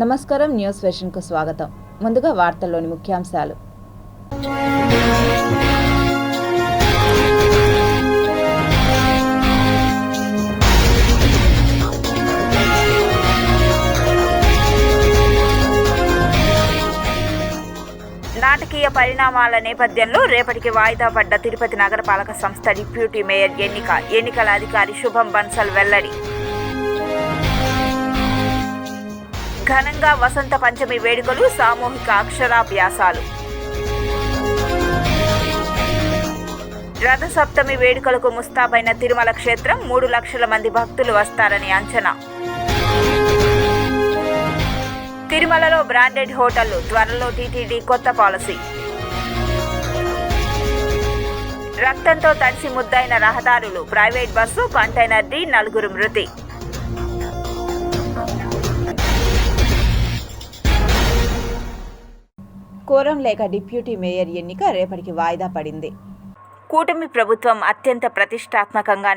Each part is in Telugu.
నమస్కారం, న్యూస్ వెర్షన్కు స్వాగతం. ముందుగా వార్తల్లోని ముఖ్యాంశాలు. నాటకీయ పరిణామాల నేపథ్యంలో రేపటికి వాయిదా పడ్డ తిరుపతి నగరపాలక సంస్థ డిప్యూటీ మేయర్ ఎన్నికల అధికారి శుభం బన్సల్ వెల్లడి. ఘనంగా వసంత పంచమి వేడుకలు, సామూహిక అక్షరాభ్యాసాలు. రథసప్తమి వేడుకలకు ముస్తాబైన తిరుమల క్షేత్రం, 3 లక్షల మంది భక్తులు వస్తారని అంచనా. తిరుమలలో బ్రాండెడ్ హోటళ్లు, త్వరలో టీటీడీ కొత్త పాలసీ. రక్తంతో తడిసి ముద్దైన రహదారులు, ప్రైవేట్ బస్సు కంటైనర్ ఢీ, 4 మృతి. కోరం లేక డిప్యూటీ మేయర్ ఎన్నిక రేపటికి వాయిదా పడింది. కూటమి ప్రభుత్వం అత్యంత ప్రతిష్టాత్మకంగా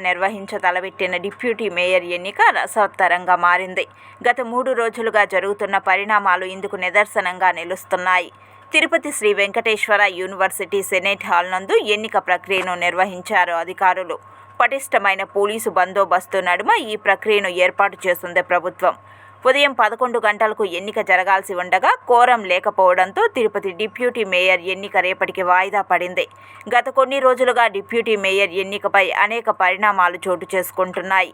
తలబెట్టిన డిప్యూటీ మేయర్ ఎన్నిక రసవత్తరంగా మారింది. గత 3 రోజులుగా జరుగుతున్న పరిణామాలు ఇందుకు నిదర్శనంగా నిలుస్తున్నాయి. Tirupati Sri Venkateswara university senate hall నందు ఎన్నిక ప్రక్రియను నిర్వహించారు అధికారులు. పటిష్టమైన పోలీసు బందోబస్తు నడుమ ఈ ప్రక్రియను ఏర్పాటు చేస్తుంది ప్రభుత్వం. ఉదయం 11 గంటలకు ఎన్నిక జరగాల్సి ఉండగా కోరం లేకపోవడంతో తిరుపతి డిప్యూటీ మేయర్ ఎన్నిక రేపటికి వాయిదా పడింది. గత కొన్ని రోజులుగా డిప్యూటీ మేయర్ ఎన్నికపై అనేక పరిణామాలు చోటు చేసుకుంటున్నాయి.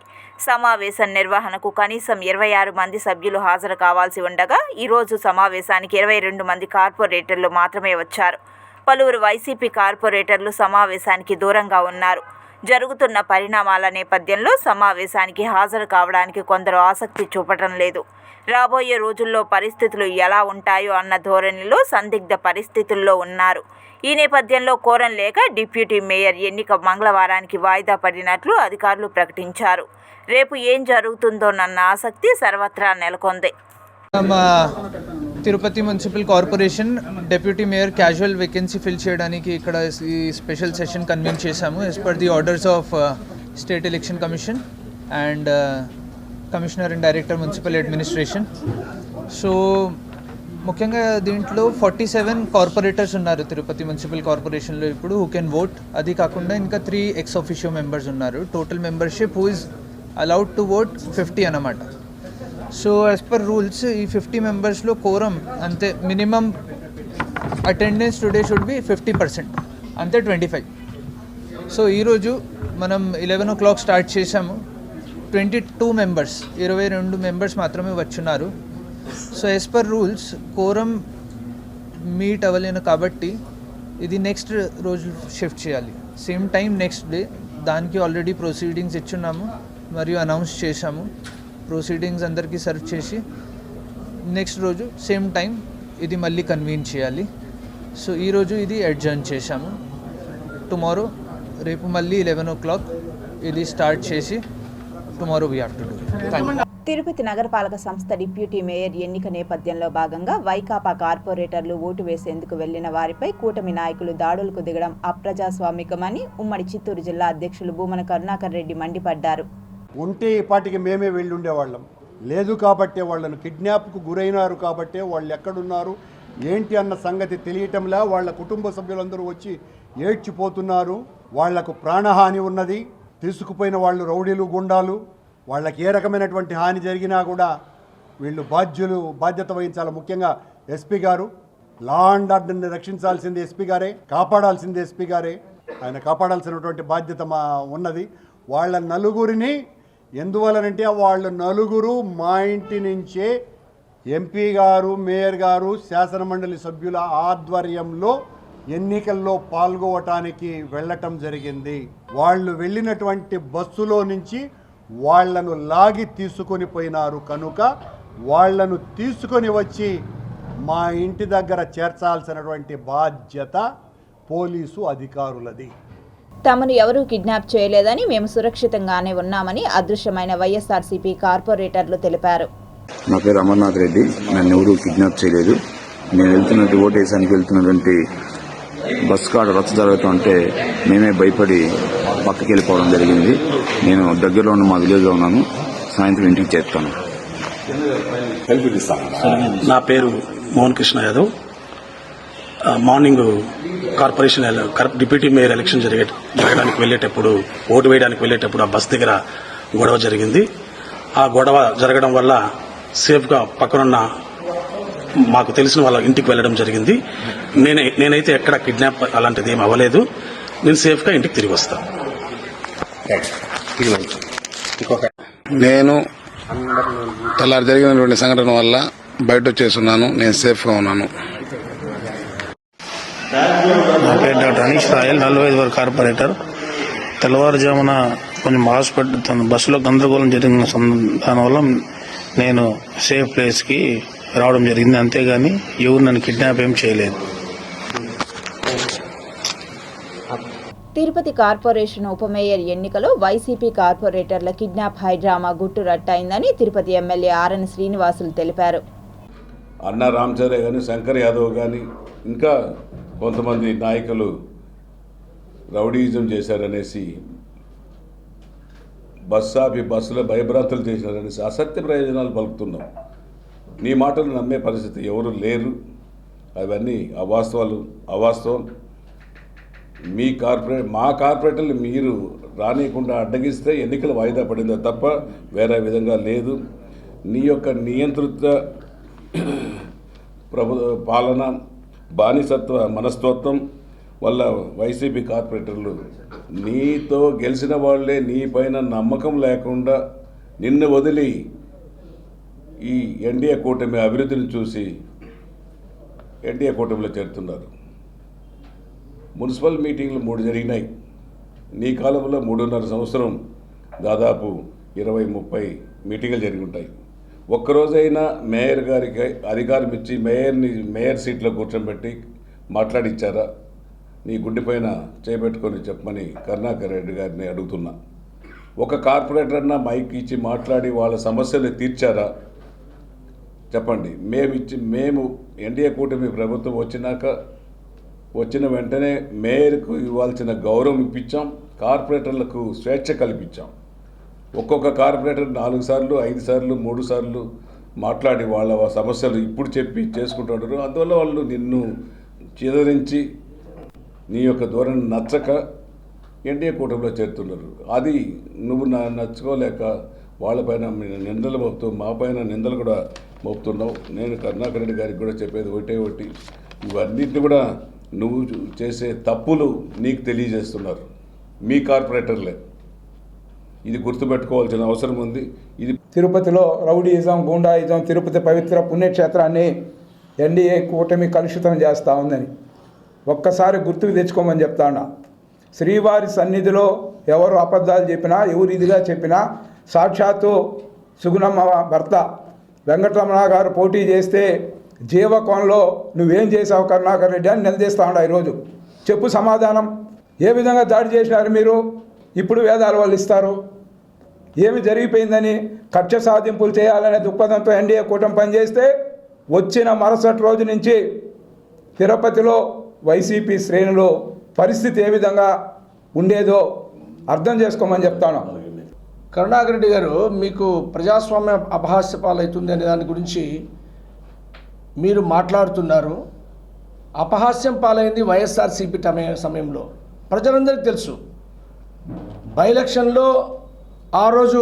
సమావేశం నిర్వహణకు కనీసం 26 మంది సభ్యులు హాజరు కావాల్సి ఉండగా ఈరోజు సమావేశానికి 22 మంది కార్పొరేటర్లు మాత్రమే వచ్చారు. పలువురు వైసీపీ కార్పొరేటర్లు సమావేశానికి దూరంగా ఉన్నారు. జరుగుతున్న పరిణామాల నేపథ్యంలో సమావేశానికి హాజరు కావడానికి కొందరు ఆసక్తి చూపటం లేదు. రాబోయే రోజుల్లో పరిస్థితులు ఎలా ఉంటాయో అన్న ధోరణిలో సందిగ్ధ పరిస్థితుల్లో ఉన్నారు. ఈ నేపథ్యంలో కోరం లేక డిప్యూటీ మేయర్ ఎన్నిక మంగళవారానికి వాయిదా పడినట్లు అధికారులు ప్రకటించారు. రేపు ఏం జరుగుతుందోనన్న ఆసక్తి సర్వత్రా నెలకొంది. Tirupati municipal corporation deputy mayor casual vacancy fill చేయడానికి ఇక్కడ ఈ స్పెషల్ సెషన్ కన్వీన్ చేశాము as per the orders of state election commission and commissioner and director municipal administration. So ముఖ్యంగా దీంట్లో 47 కార్పొరేటర్స్ ఉన్నారు తిరుపతి మున్సిపల్ కార్పొరేషన్లో ఇప్పుడు హూ కెన్ ఓట్. అది కాకుండా ఇంకా 3 ఎక్స్ ఆఫిషియో మెంబర్స్ ఉన్నారు. Total membership who is allowed to vote 50 అన్నమాట. సో యాజ్ పర్ రూల్స్ ఈ 50 మెంబర్స్లో కోరం అంతే, minimum attendance today should be 50%, అంతే 25. సో ఈరోజు మనం 11 o'clock స్టార్ట్ చేసాము. 22 మెంబర్స్, 22 మెంబర్స్ మాత్రమే వచ్చున్నారు. So as per rules quorum meet అవ్వలేను కాబట్టి ఇది నెక్స్ట్ రోజు షిఫ్ట్ చేయాలి. Same time next day. దానికి ఆల్రెడీ ప్రొసీడింగ్స్ ఇచ్చున్నాము మరియు అనౌన్స్ చేశాము. ప్రొసీడింగ్స్ అందరికీ సర్వ్ చేసి నెక్స్ట్ రోజు సేమ్ టైం ఇది మళ్ళీ కన్వీన్ చేయాలి. సో ఈరోజు ఇది అడ్జర్న్ చేశాము. టుమారో రేపు మళ్ళీ 11 o'clock ఇది స్టార్ట్ చేసి tomorrow we have to do. Tirupati నగరపాలక సంస్థ డిప్యూటీ మేయర్ ఎన్నిక నేపథ్యంలో భాగంగా వైకాపా కార్పొరేటర్లు ఓటు వేసేందుకు వెళ్లిన వారిపై కూటమి నాయకులు దాడులకు దిగడం అప్రజాస్వామికమని ఉమ్మడి చిత్తూరు జిల్లా అధ్యక్షులు భూమన కరుణాకర్ రెడ్డి మండిపడ్డారు. ఉంటే ఈ పాటికి మేమే వెళ్ళి ఉండేవాళ్ళం. లేదు కాబట్టే వాళ్ళను కిడ్నాప్కు గురైనారు కాబట్టే వాళ్ళు ఎక్కడున్నారు ఏంటి అన్న సంగతి తెలియటంలా వాళ్ళ కుటుంబ సభ్యులందరూ వచ్చి ఏడ్చిపోతున్నారు. వాళ్లకు ప్రాణహాని ఉన్నది. తీసుకుపోయిన వాళ్ళు రౌడీలు, గుండాలు. వాళ్ళకి ఏ రకమైనటువంటి హాని జరిగినా కూడా వీళ్ళు బాధ్యత వహించాలి. ముఖ్యంగా ఎస్పీ గారు లా అండ్ ఆర్డర్ని రక్షించాల్సింది ఎస్పీ గారే, కాపాడాల్సింది ఎస్పీ గారే. ఆయన కాపాడాల్సినటువంటి బాధ్యత ఉన్నది. వాళ్ళ నలుగురిని ఎందువలనంటే వాళ్ళు నలుగురు మా ఇంటి నుంచే ఎంపీ గారు, మేయర్ గారు, శాసనమండలి సభ్యుల ఆధ్వర్యంలో ఎన్నికల్లో పాల్గొనటానికి వెళ్ళటం జరిగింది. వాళ్ళు వెళ్ళినటువంటి బస్సులో నుంచి వాళ్లను లాగి తీసుకొని పోయినారు కనుక వాళ్లను తీసుకొని వచ్చి మా ఇంటి దగ్గర చేర్చాల్సినటువంటి బాధ్యత పోలీసు అధికారులది. తమను ఎవరూ కిడ్నాప్ చేయలేదని, మేము సురక్షితంగానే ఉన్నామని అదృశ్యమైన వైఎస్ఆర్సీపీ కార్పొరేటర్లు తెలిపారు. నా పేరు అమర్నాథ్ రెడ్డి. నన్ను ఎవరూ కిడ్నాప్ చేయలేదు. నేను వెళ్తున్నట్టు ఓటేసానికి వెళ్తున్నటువంటి బస్ కాడ రచ్చ జరుగుతుంటే మేమే భయపడి పక్కకి వెళ్ళిపోవడం జరిగింది. నేను దగ్గరలో ఉన్న మా విలేజ్లో ఉన్నాను. సాయంత్రం ఇంటికి చేరుతాను. నా పేరు Mohan Krishna Yadav. Morning corporation deputy mayor election జరగడానికి వెళ్ళేటప్పుడు, ఓటు వేయడానికి వెళ్ళేటప్పుడు ఆ బస్ దగ్గర గొడవ జరిగింది. ఆ గొడవ జరగడం వల్ల సేఫ్గా పక్కనున్న మాకు తెలిసిన వాళ్ళ ఇంటికి వెళ్ళడం జరిగింది. నేనైతే ఎక్కడ కిడ్నాప్ అలాంటిది ఏం అవ్వలేదు. నేను సేఫ్గా ఇంటికి తిరిగి వస్తాను. నేను తెల్లారి జరిగినటువంటి సంఘటన వల్ల బయట వచ్చేస్తున్నాను. నేను సేఫ్గా ఉన్నాను. నా పేరు డాక్టర్ అనీష్ రాయల్, 45 వరకు కార్పొరేటర్. తెల్లవారుజామున కొంచెం హాస్పిటల్ బస్సులో గందరగోళం జరిగిన దానివల్ల నేను సేఫ్ ప్లేస్కి రావడం జరిగింది. అంతేగాని ఎవరు నన్ను కిడ్నాప్ ఏం చేయలేదు. తిరుపతి కార్పొరేషన్ ఉప మేయర్ ఎన్నికలో వైసీపీ కార్పొరేటర్ల కిడ్నాప్ హైడ్రామా గుట్టు రట్టయిందని తిరుపతి ఎమ్మెల్యే ఆర్ఎన్ శ్రీనివాసులు తెలిపారు. అన్నా రామచంద్ర కానీ, శంకర్ యాదవ్ కానీ, ఇంకా కొంతమంది నాయకులు రౌడీయిజం చేశారనేసి, బస్సులో భయభ్రాంతులు చేశారనేసి అసత్య ప్రయోజనాలు పలుకుతున్నాం. నీ మాటలు నమ్మే పరిస్థితి ఎవరు లేరు. అవన్నీ అవాస్తవం. మా కార్పొరేటర్లు మీరు రానియకుండా అడ్డగిస్తే ఎన్నికలు వాయిదా పడిందా తప్ప వేరే విధంగా లేదు. నీ యొక్క నియంత్రిత పాలన, బానిసత్వ మనస్తత్వం వల్ల వైసీపీ కార్పొరేటర్లు నీతో గెలిచిన వాళ్లే నీ పైన నమ్మకం లేకుండా నిన్ను వదిలి ఈ ఎన్డీఏ కూటమి అభివృద్ధిని చూసి ఎన్డీఏ కూటమిలో చేరుతున్నారు. మున్సిపల్ మీటింగ్లు 3 జరిగినాయి. నీ కాలంలో 3.5 సంవత్సరం దాదాపు 20-30 మీటింగులు జరిగి ఉంటాయి. ఒక్కరోజైనా మేయర్ గారికి అధికారం ఇచ్చి మేయర్ సీట్లో కూర్చోబెట్టి మాట్లాడిచ్చారా? నీ గుండెపైన చేపెట్టుకొని చెప్పమని కరుణాకర్ రెడ్డి గారిని అడుగుతున్నా. ఒక కార్పొరేటర్ అన్నా మైక్ ఇచ్చి మాట్లాడి వాళ్ళ సమస్యలు తీర్చారా? చెప్పండి. మేము ఎన్డీఏ కూటమి ప్రభుత్వం వచ్చిన వెంటనే మేయర్కు ఇవ్వాల్సిన గౌరవం ఇప్పించాం. కార్పొరేటర్లకు స్వేచ్ఛ కల్పించాం. ఒక్కొక్క కార్పొరేటర్ 4 సార్లు, 5 సార్లు, 3 సార్లు మాట్లాడి వాళ్ళ సమస్యలు ఇప్పుడు చెప్పి చేసుకుంటున్నారు. అందువల్ల వాళ్ళు నిన్ను చిదరించి నీ యొక్క ధోరణి నచ్చక ఎన్డీఏ కూటమిలో చేరుతున్నారు. అది నువ్వు నచ్చుకోలేక వాళ్ళపైన నిందలు మోపుతూ మా పైన నిందలు కూడా మోపుతున్నావు. నేను కరుణాకర్ రెడ్డి గారికి కూడా చెప్పేది ఒకటి, ఇవన్నిటిని కూడా నువ్వు చేసే తప్పులు నీకు తెలియజేస్తున్నారు మీ కార్పొరేటర్లే. ఇది గుర్తుపెట్టుకోవాల్సిన అవసరం ఉంది. ఇది తిరుపతిలో రౌడీయిజం, గూండాయిజం, తిరుపతి పవిత్ర పుణ్యక్షేత్రాన్ని ఎన్డీఏ కూటమి కలుషితం చేస్తూ ఉందని ఒక్కసారి గుర్తుకు తెచ్చుకోమని చెప్తాను. శ్రీవారి సన్నిధిలో ఎవరు అబద్ధాలు చెప్పినా, ఎవరు ఇదిగా చెప్పినా, సాక్షాత్తు సుగుణమ్మ భర్త వెంకటరమణ గారు పోటీ చేస్తే జీవకోణంలో నువ్వేం చేసావు కరుణాకర్ రెడ్డి అని నిలదీస్తా ఉన్నా. ఈరోజు చెప్పు సమాధానం. ఏ విధంగా దాడి చేసినారు మీరు? ఇప్పుడు వేదాలు వాళ్ళు ఇస్తారు. ఏమి జరిగిపోయిందని కక్ష సాధింపులు చేయాలనే దృక్పథంతో ఎన్డీఏ కూటమి పనిచేస్తే వచ్చిన మరుసటి రోజు నుంచి తిరుపతిలో వైసీపీ శ్రేణులు పరిస్థితి ఏ విధంగా ఉండేదో అర్థం చేసుకోమని చెప్తాను. కరుణాకర్ రెడ్డి గారు, మీకు ప్రజాస్వామ్య అపహాస్య పాలవుతుంది అనే దాని గురించి మీరు మాట్లాడుతున్నారు. అపహాస్యం పాలైంది వైఎస్ఆర్సీపీ సమయంలో ప్రజలందరికీ తెలుసు. బై ఎలక్షన్లో ఆ రోజు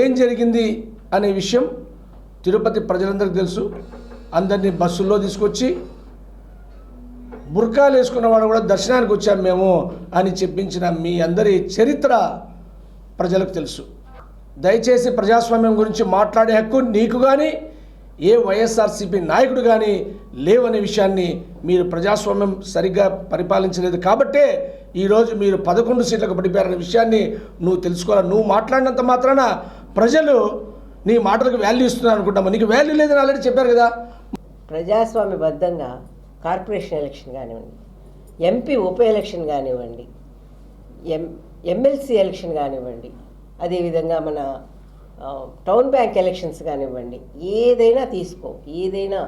ఏం జరిగింది అనే విషయం తిరుపతి ప్రజలందరికీ తెలుసు. అందరినీ బస్సుల్లో తీసుకొచ్చి బుర్కాలు వేసుకున్నవాడు కూడా దర్శనానికి వచ్చాం మేము అని చెప్పించిన మీ అందరి చరిత్ర ప్రజలకు తెలుసు. దయచేసి ప్రజాస్వామ్యం గురించి మాట్లాడే హక్కు నీకు కానీ ఏ వైఎస్ఆర్సీపీ నాయకుడు కానీ లేవనే విషయాన్ని, మీరు ప్రజాస్వామ్యం సరిగ్గా పరిపాలించలేదు కాబట్టే ఈరోజు మీరు 11 సీట్లకు పడిపోయారనే విషయాన్ని నువ్వు తెలుసుకోవాలి. నువ్వు మాట్లాడినంత మాత్రాన ప్రజలు నీ మాటలకు వాల్యూ ఇస్తున్నారు అనుకుంటామా? నీకు వాల్యూ లేదని ఆల్రెడీ చెప్పారు కదా. ప్రజాస్వామ్యబద్ధంగా కార్పొరేషన్ ఎలక్షన్ కానివ్వండి, ఎంపీ ఉప ఎలక్షన్ కానివ్వండి, ఎమ్మెల్సీ ఎలక్షన్ కానివ్వండి, అదేవిధంగా మన టౌన్ బ్యాంక్ ఎలక్షన్స్ కానివ్వండి, ఏదైనా తీసుకో, ఏదైనా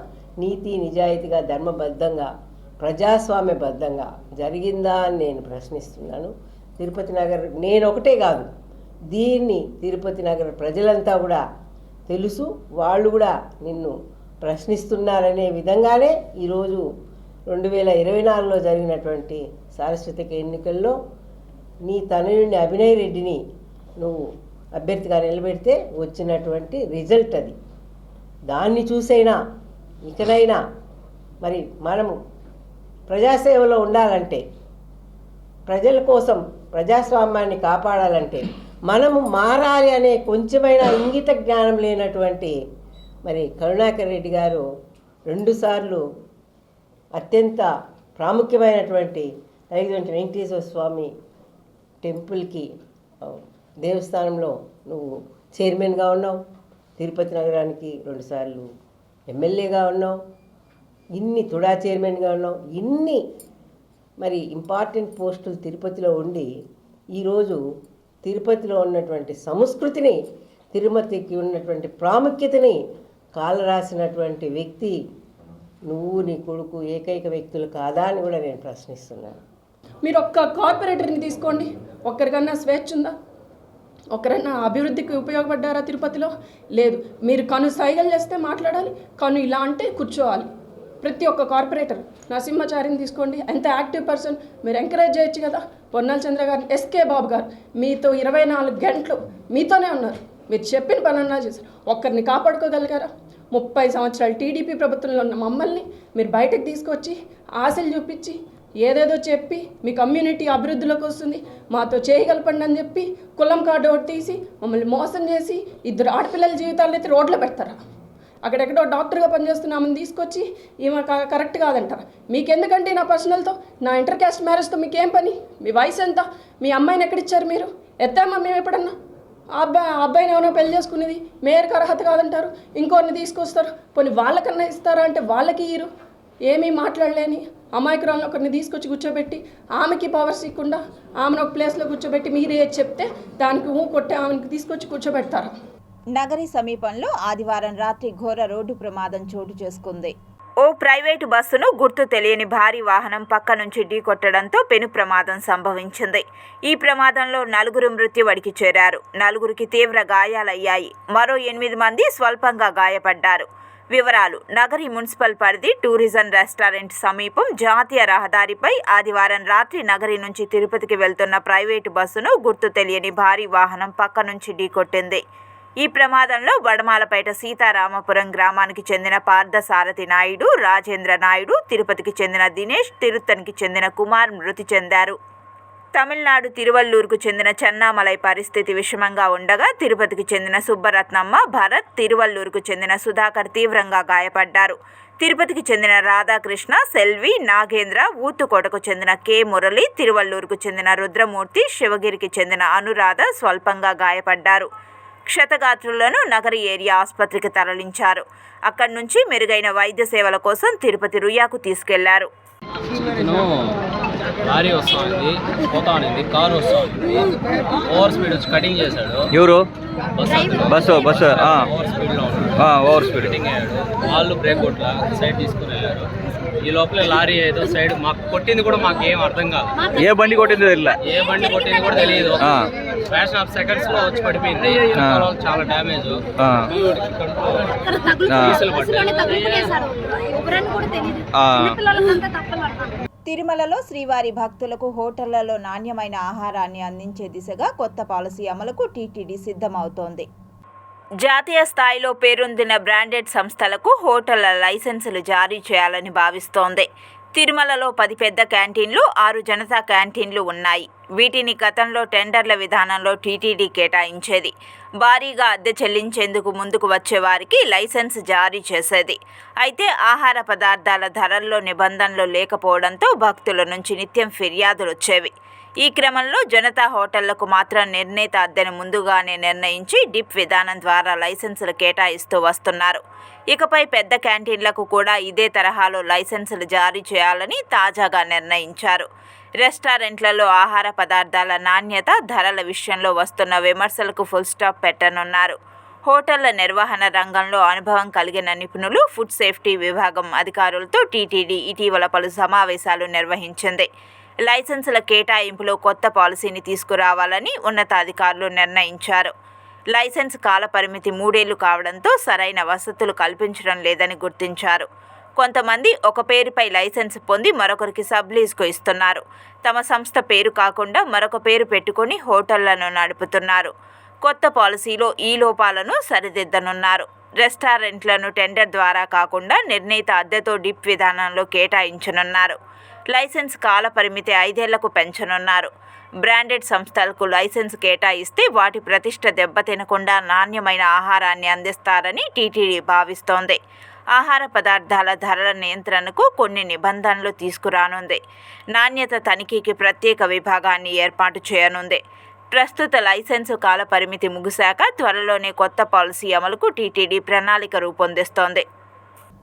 నీతి నిజాయితీగా ధర్మబద్ధంగా ప్రజాస్వామ్యబద్ధంగా జరిగిందా అని నేను ప్రశ్నిస్తున్నాను. తిరుపతి నగర్ నేను ఒకటే కాదు, దీన్ని తిరుపతి నగర ప్రజలంతా కూడా తెలుసు. వాళ్ళు కూడా నిన్ను ప్రశ్నిస్తున్నారనే విధంగానే ఈరోజు 2024లో జరిగినటువంటి సార్వత్రిక ఎన్నికల్లో నీ తనయుడిని అభినయ్ రెడ్డిని నువ్వు అభ్యర్థిగా నిలబెడితే వచ్చినటువంటి రిజల్ట్ అది. దాన్ని చూసైనా ఇకనైనా మరి మనము ప్రజాసేవలో ఉండాలంటే, ప్రజల కోసం ప్రజాస్వామ్యాన్ని కాపాడాలంటే మనము మారాలి అనే కొంచెమైనా ఇంగిత జ్ఞానం లేనటువంటి మరి కరుణాకర్ రెడ్డి గారు 2 సార్లు అత్యంత ప్రాముఖ్యమైనటువంటి అయినటువంటి వెంకటేశ్వర స్వామి టెంపుల్కి దేవస్థానంలో నువ్వు చైర్మన్గా ఉన్నావు. తిరుపతి నగరానికి 2 సార్లు ఎమ్మెల్యేగా ఉన్నావు. ఇన్ని తుడా చైర్మన్గా ఉన్నావు. ఇన్ని మరి ఇంపార్టెంట్ పోస్టులు తిరుపతిలో ఉండి ఈరోజు తిరుపతిలో ఉన్నటువంటి సంస్కృతిని, తిరుమతికి ఉన్నటువంటి ప్రాముఖ్యతని కాలరాసినటువంటి వ్యక్తి నువ్వు, నీ కొడుకు ఏకైక వ్యక్తులు కాదా అని కూడా నేను ప్రశ్నిస్తున్నాను. మీరు ఒక్క కార్పొరేటర్ని తీసుకోండి, ఒక్కరికన్నా స్వేచ్ఛ ఉందా? ఒకరైనా అభివృద్ధికి ఉపయోగపడ్డారా తిరుపతిలో? లేదు. మీరు కను సైగలు చేస్తే మాట్లాడాలి, కను ఇలా అంటే కూర్చోవాలి. ప్రతి ఒక్క కార్పొరేటర్, నరసింహాచారిని తీసుకోండి, ఎంత యాక్టివ్ పర్సన్, మీరు ఎంకరేజ్ చేయొచ్చు కదా. పొన్నాల చంద్ర గారు, ఎస్కే బాబు గారు మీతో 24 గంటలు మీతోనే ఉన్నారు. మీరు చెప్పిన పనన్నా చేశారు. ఒక్కరిని కాపాడుకోగలిగారా? 30 సంవత్సరాలు టీడీపీ ప్రభుత్వంలో ఉన్న మమ్మల్ని మీరు బయటకు తీసుకొచ్చి ఆశలు చూపించి ఏదేదో చెప్పి మీ కమ్యూనిటీ అభివృద్ధిలోకి వస్తుంది, మాతో చేయగలపండి అని చెప్పి కులం కార్డు ఒకటి తీసి మమ్మల్ని మోసం చేసి 2 ఆడపిల్లల జీవితాలను అయితే రోడ్లో పెడతారా? అక్కడెక్కడో డాక్టర్గా పనిచేస్తున్నామని తీసుకొచ్చి ఈమె కరెక్ట్ కాదంటారా? మీకెందుకంటే నా పర్సనల్తో, నా ఇంటర్ క్యాస్ట్ మ్యారేజ్తో మీకేం పని? మీ వయసు ఎంత? మీ అమ్మాయిని ఎక్కడిచ్చారు మీరు? ఎత్తామా మేము ఎప్పుడన్నా? అబ్బాయిని ఏమైనా పెళ్లి చేసుకునేది మేయర్కి అర్హత కాదంటారు, ఇంకోరిని తీసుకొస్తారు. పోనీ వాళ్ళకన్నా ఇస్తారా అంటే వాళ్ళకి ఇరు. ఏమీ మాట్లాడలేని అమాయకురాలను ఒకరిని తీసుకొచ్చి కూర్చోబెట్టి ఆమెకి పవర్స్ ఇవ్వకుండా ఆమెను ఒక ప్లేస్లో కూర్చోబెట్టి మీరు ఏది చెప్తే దానికి కొట్టే ఆమెకి తీసుకొచ్చి కూర్చోబెడతారు. నగరి సమీపంలో ఆదివారం రాత్రి ఘోర రోడ్డు ప్రమాదం చోటు చేసుకుంది. ఓ ప్రైవేటు బస్సును గుర్తు తెలియని భారీ వాహనం పక్క నుంచి ఢీకొట్టడంతో పెను ప్రమాదం సంభవించింది. ఈ ప్రమాదంలో 4 మృత్యువడికి చేరారు. 4కి తీవ్ర గాయాలయ్యాయి. మరో 8 మంది స్వల్పంగా గాయపడ్డారు. వివరాలు: నగరి మున్సిపల్ పరిధి టూరిజం రెస్టారెంట్ సమీపం జాతీయ రహదారిపై ఆదివారం రాత్రి నగరి నుంచి తిరుపతికి వెళ్తున్న ప్రైవేటు బస్సును గుర్తు తెలియని భారీ వాహనం పక్క నుంచి ఢీకొట్టింది. ఈ ప్రమాదంలో వడమాలపేట సీతారామపురం గ్రామానికి చెందిన పార్థసారథి నాయుడు, రాజేంద్ర నాయుడు, తిరుపతికి చెందిన దినేష్, తిరుత్తనికి చెందిన కుమార్ మృతి చెందారు. తమిళనాడు తిరువల్లూరుకు చెందిన చెన్నామలై పరిస్థితి విషమంగా ఉండగా తిరుపతికి చెందిన సుబ్బరత్నమ్మ, భరత్, తిరువల్లూరుకు చెందిన సుధాకర్ తీవ్రంగా గాయపడ్డారు. తిరుపతికి చెందిన రాధాకృష్ణ, సెల్వి, నాగేంద్ర, ఊతుకోటకు చెందిన కె మురళి, తిరువల్లూరుకు చెందిన రుద్రమూర్తి, శివగిరికి చెందిన అనురాధ స్వల్పంగా గాయపడ్డారు. క్షతగాత్రులను నగరి ఏరియా ఆసుపత్రికి తరలించారు. అక్కడి నుంచి మెరుగైన వైద్య సేవల కోసం తిరుపతి రుయాకు తీసుకెళ్లారు. లారీ వస్తుంది, పోతా ఉంది, కారు వస్తుంది, ఓవర్ స్పీడ్ వచ్చి కటింగ్ చేశాడు. ఎవరు? బస్సు ఓవర్ స్పీడ్ కటింగ్ అయ్యాడు. వాళ్ళు బ్రేక్ కొట్లా సైడ్ తీసుకుని వెళ్ళారు. ఈ లోపల లారీ ఏదో సైడ్ మాకు కొట్టింది కూడా మాకు ఏం అర్థం కాదు. ఏ బండి కొట్టింది తెలియదు, ఏ బండి కొట్టింది కూడా తెలియదు. ఫ్యాషన్ ఆఫ్ సెకండ్స్ లో వచ్చి పడిపోయింది. చాలా డ్యామేజ్, తిరుమలలో శ్రీవారి భక్తులకు హోటళ్లలో నాణ్యమైన ఆహారాన్ని అందించే దిశగా కొత్త పాలసీ అమలుకు టీటీడీ సిద్ధమవుతోంది. జాతీయ స్థాయిలో పేరొందిన బ్రాండెడ్ సంస్థలకు హోటళ్ల లైసెన్సులు జారీ చేయాలని భావిస్తోంది. తిరుమలలో 10 పెద్ద క్యాంటీన్లు, 6 జనతా క్యాంటీన్లు ఉన్నాయి. వీటిని గతంలో టెండర్ల విధానంలో టీటీడీ కేటాయించేది. భారీగా అద్దె చెల్లించేందుకు ముందుకు వచ్చే వారికి లైసెన్స్ జారీ చేసేది. అయితే ఆహార పదార్థాల ధరల్లో నిబంధనలు లేకపోవడంతో భక్తుల నుంచి నిత్యం ఫిర్యాదులు వచ్చేవి. ఈ క్రమంలో జనతా హోటళ్లకు మాత్రం నిర్ణీత అద్దెను ముందుగానే నిర్ణయించి డిప్ విధానం ద్వారా లైసెన్సులు కేటాయిస్తూ వస్తున్నారు. ఇకపై పెద్ద క్యాంటీన్లకు కూడా ఇదే తరహాలో లైసెన్సులు జారీ చేయాలని తాజాగా నిర్ణయించారు. రెస్టారెంట్లలో ఆహార పదార్థాల నాణ్యత, ధరల విషయంలో వస్తున్న విమర్శలకు ఫుల్ స్టాప్ పెట్టనున్నారు. హోటళ్ల నిర్వహణ రంగంలో అనుభవం కలిగిన నిపుణులు, ఫుడ్ సేఫ్టీ విభాగం అధికారులతో టీటీడీ ఇటీవల పలు సమావేశాలు నిర్వహించింది. లైసెన్సుల కేటాయింపులో కొత్త పాలసీని తీసుకురావాలని ఉన్నతాధికారులు నిర్ణయించారు. లైసెన్స్ కాల పరిమితి 3 ఏళ్లు కావడంతో సరైన వసతులు కల్పించడం లేదని గుర్తించారు. కొంతమంది ఒక పేరుపై లైసెన్స్ పొంది మరొకరికి సబ్లీజ్కు ఇస్తున్నారు. తమ సంస్థ పేరు కాకుండా మరొక పేరు పెట్టుకుని హోటళ్లను నడుపుతున్నారు. కొత్త పాలసీలో ఈ లోపాలను సరిదిద్దనున్నారు. రెస్టారెంట్లను టెండర్ ద్వారా కాకుండా నిర్ణీత అద్దెతో డిప్ విధానంలో కేటాయించనున్నారు. లైసెన్స్ కాల పరిమితి 5 ఏళ్లకు పెంచనున్నారు. బ్రాండెడ్ సంస్థలకు లైసెన్స్ కేటాయిస్తే వాటి ప్రతిష్ట దెబ్బతినకుండా నాణ్యమైన ఆహారాన్ని అందిస్తారని టీటీడీ భావిస్తోంది. ఆహార పదార్థాల ధరల నియంత్రణకు కొన్ని నిబంధనలు తీసుకురానుంది. నాణ్యత తనిఖీకి ప్రత్యేక విభాగాన్ని ఏర్పాటు చేయనుంది. ప్రస్తుత లైసెన్సు కాల పరిమితి ముగిశాక త్వరలోనే కొత్త పాలసీ అమలుకు టీటీడీ ప్రణాళిక రూపొందిస్తోంది.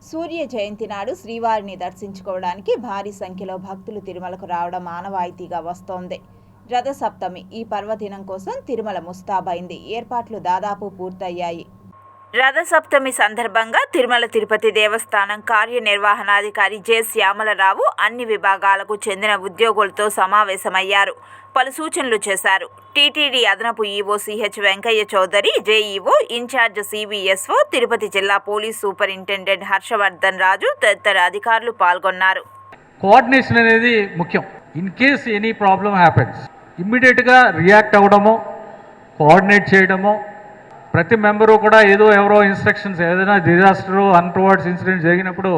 సూర్య జయంతి నాడు శ్రీవారిని దర్శించుకోవడానికి భారీ సంఖ్యలో భక్తులు తిరుమలకు రావడం ఆనవాయితీగా వస్తోంది. రథసప్తమి ఈ పర్వదినం కోసం తిరుమల ముస్తాబైంది. ఏర్పాట్లు దాదాపు పూర్తయ్యాయి. రథసప్తమి సందర్భంగా తిరుమల తిరుపతి దేవస్థానం కార్యనిర్వహణాధికారి జె శ్యామలరావు అన్ని విభాగాలకు చెందిన ఉద్యోగులతో సమావేశమయ్యారు. పలు సూచనలు చేశారు. టీటీడీ అదనపు EO CH Venkaiah Chowdary, JEO incharge CVSO, Tirupati జిల్లా పోలీస్ సూపరింటెండెంట్ హర్షవర్ధన్ రాజు తదితర అధికారులు పాల్గొన్నారు. కోఆర్డినేషన్ అనేది ముఖ్యం. In case any problem happens ఇమ్మీడియట్గా రియాక్ట్ అవ్వడమో, కోఆర్డినేట్ చేయడమో, ప్రతి మెంబరు కూడా ఎవరో ఇన్స్ట్రక్షన్స్ ఏదైనా డిజాస్టరు అన్టువర్డ్స్ ఇన్సిడెంట్ జరిగినప్పుడు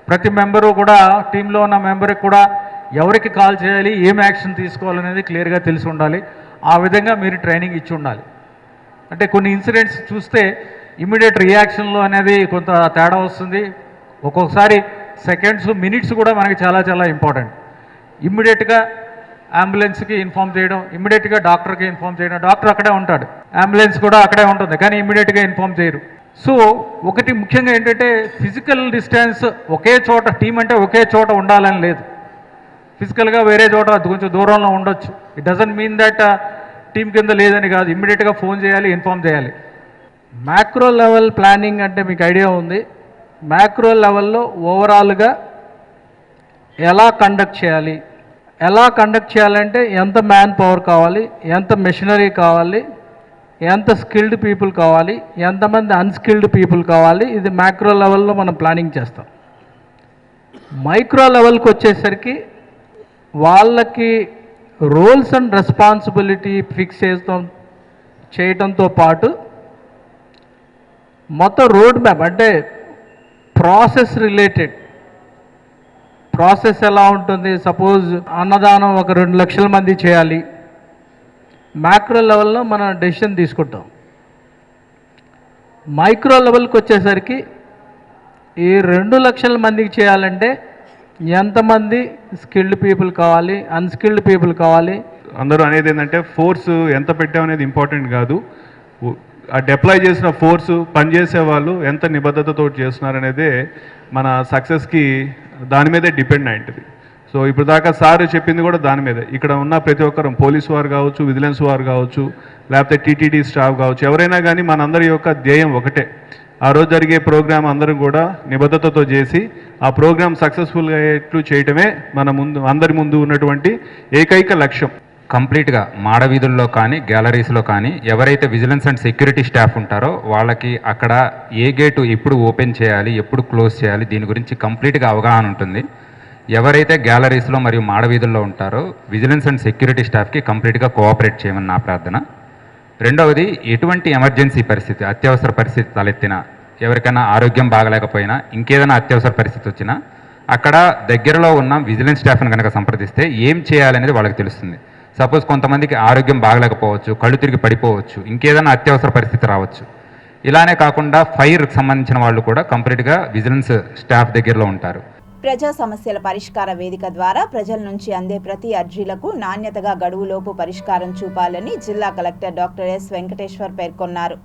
ప్రతి మెంబరు కూడా టీంలో ఉన్న మెంబర్కి కూడా ఎవరికి కాల్ చేయాలి, ఏం యాక్షన్ తీసుకోవాలనేది క్లియర్గా తెలిసి ఉండాలి. ఆ విధంగా మీరు ట్రైనింగ్ ఇచ్చి ఉండాలి. అంటే కొన్ని ఇన్సిడెంట్స్ చూస్తే ఇమ్మీడియట్ రియాక్షన్లో అనేది కొంత తేడా వస్తుంది. ఒక్కొక్కసారి సెకండ్స్, మినిట్స్ కూడా మనకి చాలా చాలా ఇంపార్టెంట్. ఇమ్మీడియట్గా అంబులెన్స్కి ఇన్ఫామ్ చేయడం, ఇమ్మీడియట్గా డాక్టర్కి ఇన్ఫామ్ చేయడం. డాక్టర్ అక్కడే ఉంటాడు, అంబులెన్స్ కూడా అక్కడే ఉంటుంది, కానీ ఇమ్మీడియట్గా ఇన్ఫామ్ చేయరు. సో ఒకటి ముఖ్యంగా ఏంటంటే ఫిజికల్ డిస్టెన్స్ ఒకే చోట, టీం అంటే ఒకే చోట ఉండాలని లేదు. ఫిజికల్గా వేరే చోట కొంచెం దూరంలో ఉండొచ్చు. It doesn't mean that team కింద లేదని కాదు. ఇమ్మీడియట్గా ఫోన్ చేయాలి, ఇన్ఫామ్ చేయాలి. మ్యాక్రో లెవెల్ ప్లానింగ్ అంటే మీకు ఐడియా ఉంది. మ్యాక్రో లెవెల్లో ఓవరాల్గా ఎలా కండక్ట్ చేయాలంటే ఎంత మ్యాన్ పవర్ కావాలి, ఎంత మెషినరీ కావాలి, ఎంత స్కిల్డ్ పీపుల్ కావాలి, ఎంతమంది అన్స్కిల్డ్ పీపుల్ కావాలి. ఇది మ్యాక్రో లెవెల్లో మనం ప్లానింగ్ చేస్తాం. మైక్రో లెవెల్కి వచ్చేసరికి వాళ్ళకి రోల్స్ అండ్ రెస్పాన్సిబిలిటీ ఫిక్స్ చేయడంతో పాటు మొత్తం రోడ్ మ్యాప్, అంటే ప్రాసెస్ ఎలా ఉంటుంది. సపోజ్ అన్నదానం ఒక 2 లక్షల మంది చేయాలి, మ్యాక్రో లెవెల్లో మనం డెసిషన్ తీసుకుంటాం. మైక్రో లెవెల్కి వచ్చేసరికి ఈ 2 లక్షల మందికి చేయాలంటే ఎంతమంది స్కిల్డ్ పీపుల్ కావాలి, అన్స్కిల్డ్ పీపుల్ కావాలి. అందరూ అనేది ఏంటంటే ఫోర్స్ ఎంత పెట్టామనేది ఇంపార్టెంట్ కాదు. ఆ డిప్లాయ్ చేసిన ఫోర్సు, పనిచేసే వాళ్ళు ఎంత నిబద్ధతతో చేస్తున్నారు అనేదే మన సక్సెస్కి దాని మీదే డిపెండ్ అయింటుంది. సో ఇప్పుడు దాకా సార్ చెప్పింది కూడా దాని మీదే. ఇక్కడ ఉన్న ప్రతి ఒక్కరు, పోలీసు వారు కావచ్చు, విజిలెన్స్ వారు కావచ్చు, లేకపోతే టీటీడీ స్టాఫ్ కావచ్చు, ఎవరైనా కానీ మనందరి యొక్క ధ్యేయం ఒకటే. ఆ రోజు జరిగే ప్రోగ్రామ్ అందరం కూడా నిబద్ధతతో చేసి ఆ ప్రోగ్రామ్ సక్సెస్ఫుల్గా అయ్యేట్లు చేయటమే మన అందరి ముందు ఉన్నటువంటి ఏకైక లక్ష్యం. కంప్లీట్గా మాడవీధుల్లో కానీ గ్యాలరీస్లో కానీ ఎవరైతే విజిలెన్స్ అండ్ సెక్యూరిటీ స్టాఫ్ ఉంటారో వాళ్ళకి అక్కడ ఏ గేటు ఎప్పుడు ఓపెన్ చేయాలి, ఎప్పుడు క్లోజ్ చేయాలి, దీని గురించి కంప్లీట్గా అవగాహన ఉంటుంది. ఎవరైతే గ్యాలరీస్లో మరియు మాడవీధుల్లో ఉంటారో విజిలెన్స్ అండ్ సెక్యూరిటీ స్టాఫ్కి కంప్లీట్గా కోఆపరేట్ చేయమని నా ప్రార్థన. రెండవది, ఎటువంటి ఎమర్జెన్సీ పరిస్థితి, అత్యవసర పరిస్థితి తలెత్తినా, ఎవరికైనా ఆరోగ్యం బాగలేకపోయినా, ఇంకేదైనా అత్యవసర పరిస్థితి వచ్చినా అక్కడ దగ్గరలో ఉన్న విజిలెన్స్ స్టాఫ్ని కనుక సంప్రదిస్తే ఏం చేయాలనేది వాళ్ళకి తెలుస్తుంది. సపోజ్ కొంతమందికి ఆరోగ్యం బాగలేకపోవచ్చు, కళ్ళు తిరిగి పడిపోవచ్చు, ఇంకేదైనా అత్యవసర పరిస్థితి రావచ్చు. ఇలానే కాకుండా ఫైర్కి సంబంధించిన వాళ్ళు కూడా కంప్లీట్గా విజిలెన్స్ స్టాఫ్ దగ్గరలో ఉంటారు. ప్రజా సమస్యల పరిష్కార వేదిక ద్వారా ప్రజల నుంచి అందే ప్రతి అర్జీలకు నాణ్యతగా గడువులోపు పరిష్కారం చూపాలని జిల్లా కలెక్టర్ డాక్టర్ ఎస్ వెంకటేశ్వర్ పేర్కొన్నారు.